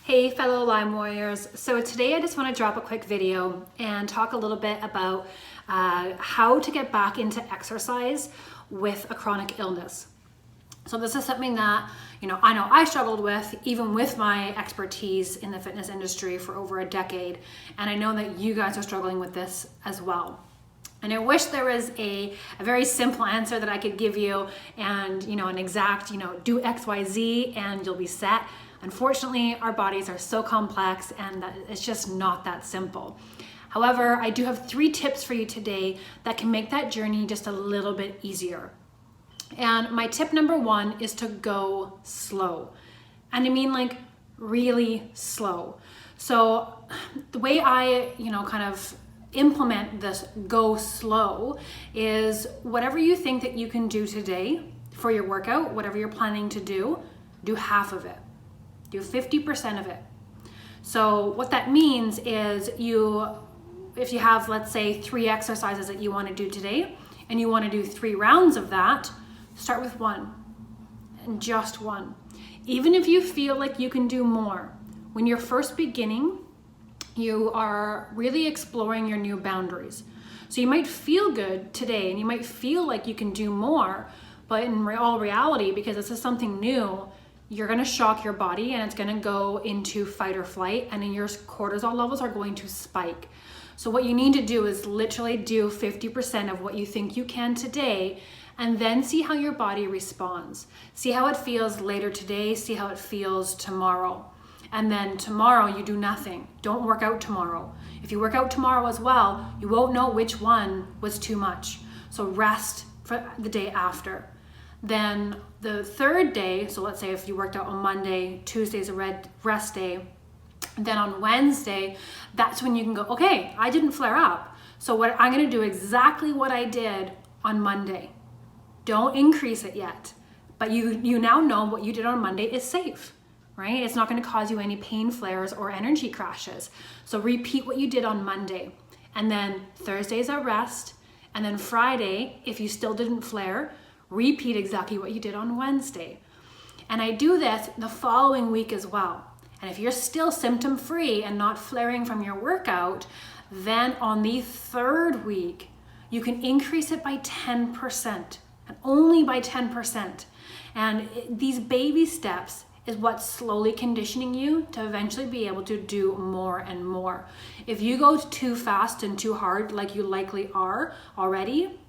Hey fellow Lyme warriors. So today I just want to drop a quick video and talk a little bit about how to get back into exercise with a chronic illness. So this is something that, I know I struggled with, even with my expertise in the fitness industry for over a decade. And I know that you guys are struggling with this as well. And I wish there was a very simple answer that I could give you and, an exact, do X, Y, Z and you'll be set. Unfortunately, our bodies are so complex and that it's just not that simple. However, I do have 3 tips for you today that can make that journey just a little bit easier. And my tip number 1 is to go slow. And I mean like really slow. So the way I, kind of implement this go slow is whatever you think that you can do today for your workout, whatever you're planning to do half of it. Do 50% of it. So what that means is if you have, let's say, 3 exercises that you want to do today and you want to do 3 rounds of that, start with 1 and just 1. Even if you feel like you can do more, when you're first beginning, you are really exploring your new boundaries. So you might feel good today and you might feel like you can do more, but in all reality, because this is something new, you're going to shock your body and it's going to go into fight or flight, and then your cortisol levels are going to spike. So what you need to do is literally do 50% of what you think you can today, and then see how your body responds. See how it feels later today, see how it feels tomorrow. And then tomorrow you do nothing. Don't work out tomorrow. If you work out tomorrow as well, you won't know which one was too much. So rest for the day after. Then the 3rd day, so let's say if you worked out on Monday, Tuesday's a rest day, then on Wednesday, that's when you can go, okay, I didn't flare up. So what I'm gonna do exactly what I did on Monday. Don't increase it yet, but you now know what you did on Monday is safe, right? It's not gonna cause you any pain flares or energy crashes. So repeat what you did on Monday. And then Thursday's a rest, and then Friday, if you still didn't flare, repeat exactly what you did on Wednesday. And I do this the following week as well. And if you're still symptom-free and not flaring from your workout, then on the 3rd week, you can increase it by 10%, and only by 10%. And these baby steps is what's slowly conditioning you to eventually be able to do more and more. If you go too fast and too hard, like you likely are already,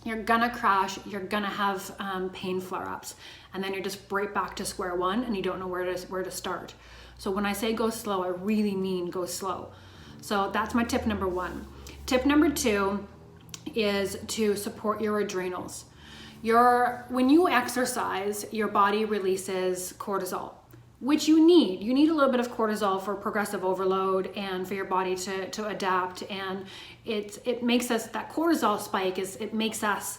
you're gonna crash, you're gonna have pain flare-ups, and then you're just right back to square one and you don't know where to start. So when I say go slow, I really mean go slow. So that's my tip number 1. Tip number 2 is to support your adrenals. When you exercise, your body releases cortisol, which you need. You need a little bit of cortisol for progressive overload and for your body to adapt. And it makes us, that cortisol spike it makes us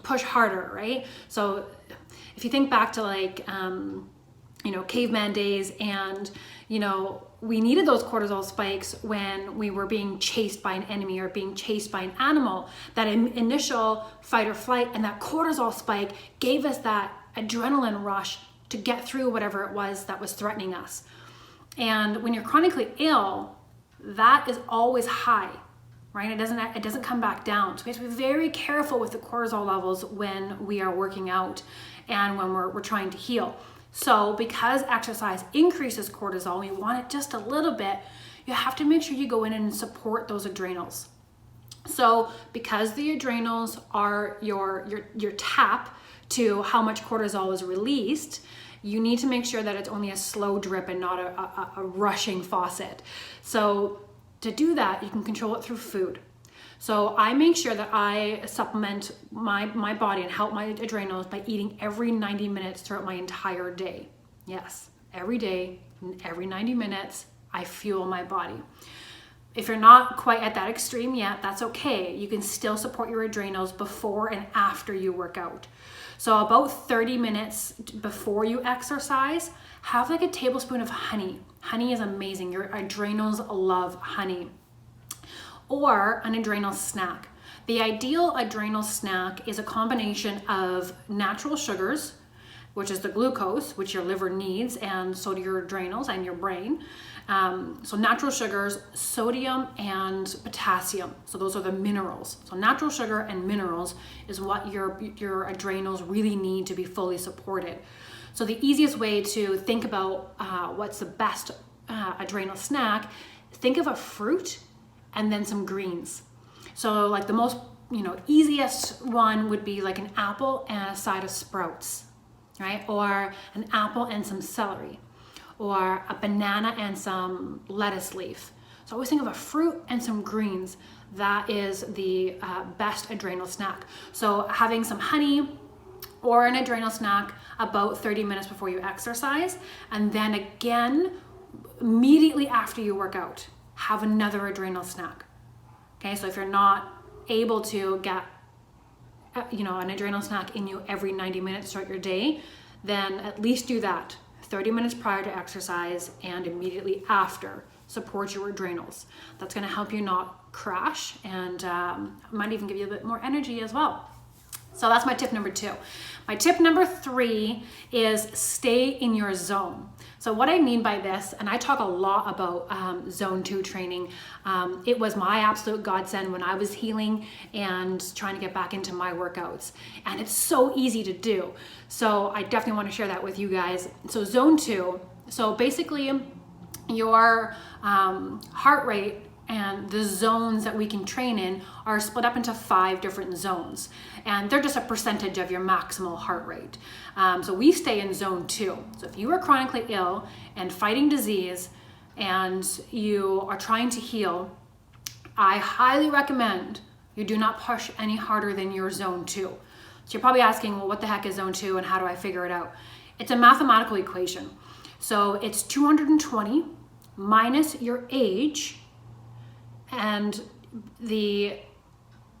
push harder, right? So if you think back to like, caveman days, and, we needed those cortisol spikes when we were being chased by an enemy or being chased by an animal. That initial fight or flight and that cortisol spike gave us that adrenaline rush to get through whatever it was that was threatening us. And when you're chronically ill, that is always high, right? It doesn't come back down. So we have to be very careful with the cortisol levels when we are working out and when we're trying to heal. So because exercise increases cortisol, we want it just a little bit, you have to make sure you go in and support those adrenals. So because the adrenals are your tap to how much cortisol is released, you need to make sure that it's only a slow drip and not a rushing faucet. So to do that, you can control it through food. So I make sure that I supplement my body and help my adrenals by eating every 90 minutes throughout my entire day. Yes, every day, every 90 minutes, I fuel my body. If you're not quite at that extreme yet, that's okay. You can still support your adrenals before and after you work out. So about 30 minutes before you exercise, have like a tablespoon of honey. Honey is amazing. Your adrenals love honey. Or an adrenal snack. The ideal adrenal snack is a combination of natural sugars which is the glucose, which your liver needs, and so do your adrenals and your brain. So natural sugars, sodium and potassium. So those are the minerals. So natural sugar and minerals is what your adrenals really need to be fully supported. So the easiest way to think about what's the best adrenal snack, think of a fruit and then some greens. So like the most easiest one would be like an apple and a side of sprouts, right? Or an apple and some celery, or a banana and some lettuce leaf. So always think of a fruit and some greens. That is the best adrenal snack. So having some honey or an adrenal snack about 30 minutes before you exercise, and then again, immediately after you work out, have another adrenal snack. Okay, so if you're not able to get an adrenal snack in you every 90 minutes throughout your day, then at least do that 30 minutes prior to exercise and immediately after. Support your adrenals. That's going to help you not crash, and might even give you a bit more energy as well. So that's my tip number 2. My tip number 3 is stay in your zone. So what I mean by this, and I talk a lot about zone 2 training. It was my absolute godsend when I was healing and trying to get back into my workouts. And it's so easy to do. So I definitely want to share that with you guys. So zone 2, so basically your heart rate and the zones that we can train in are split up into 5 different zones, and they're just a percentage of your maximal heart rate. So we stay in zone 2. So if you are chronically ill and fighting disease and you are trying to heal, I highly recommend you do not push any harder than your zone 2. So you're probably asking, well, what the heck is zone 2 and how do I figure it out? It's a mathematical equation. So it's 220 minus your age, and the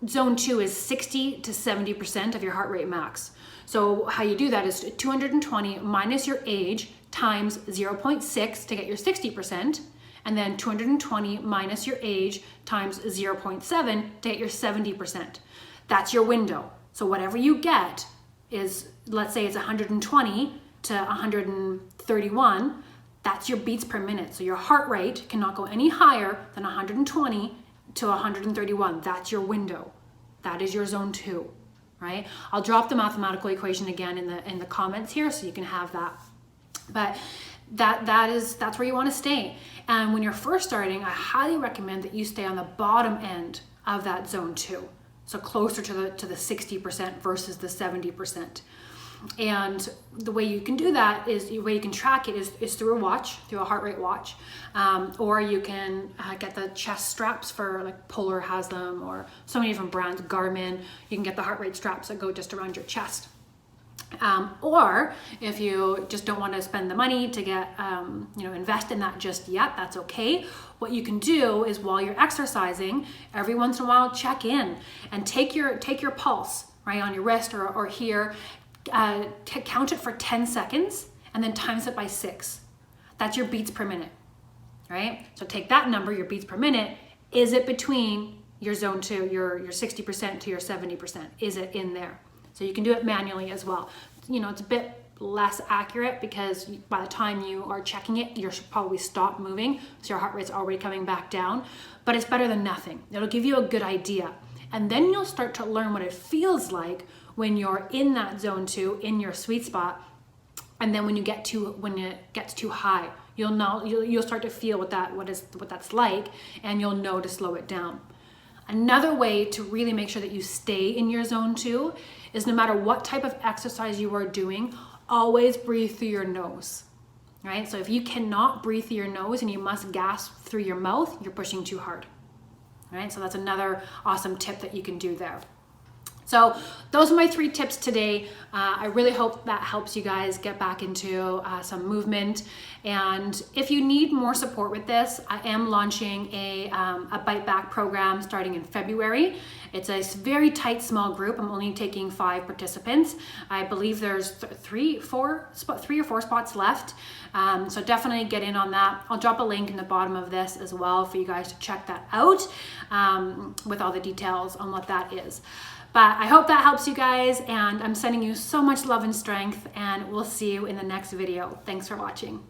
zone 2 is 60 to 70% of your heart rate max. So how you do that is 220 minus your age times 0.6 to get your 60%, and then 220 minus your age times 0.7 to get your 70%. That's your window. So whatever you get is, let's say it's 120 to 131, that's your beats per minute. So your heart rate cannot go any higher than 120 to 131. That's your window. That is your zone 2, right? I'll drop the mathematical equation again in the comments here so you can have that. But that's where you want to stay. And when you're first starting, I highly recommend that you stay on the bottom end of that zone 2. So closer to the 60% versus the 70%. And the way you can do that is, the way you can track it is through a watch, through a heart rate watch, or you can get the chest straps for, like Polar has them, or so many different brands, Garmin. You can get the heart rate straps that go just around your chest. Or if you just don't want to spend the money to get, invest in that just yet, that's okay. What you can do is, while you're exercising, every once in a while, check in and take your pulse, right, on your wrist or here. Count it for 10 seconds and then times it by 6. That's your beats per minute, right? So take that number, your beats per minute. Is it between your zone 2, your 60% to your 70%? Is it in there? So you can do it manually as well. It's a bit less accurate because by the time you are checking it, you're probably stop moving, so your heart rate's already coming back down, but it's better than nothing. It'll give you a good idea. And then you'll start to learn what it feels like when you're in that zone 2, in your sweet spot. And then when it gets too high, you'll start to feel what that's like, and you'll know to slow it down. Another way to really make sure that you stay in your zone 2 is, no matter what type of exercise you are doing, always breathe through your nose, right? So if you cannot breathe through your nose and you must gasp through your mouth, you're pushing too hard, right? So that's another awesome tip that you can do there. So those are my 3 tips today. I really hope that helps you guys get back into some movement. And if you need more support with this, I am launching a Bite Back program starting in February. It's a very tight, small group. I'm only taking 5 participants. I believe there's 3 or 4 spots left. So definitely get in on that. I'll drop a link in the bottom of this as well for you guys to check that out with all the details on what that is. But I hope that helps you guys, and I'm sending you so much love and strength, and we'll see you in the next video. Thanks for watching.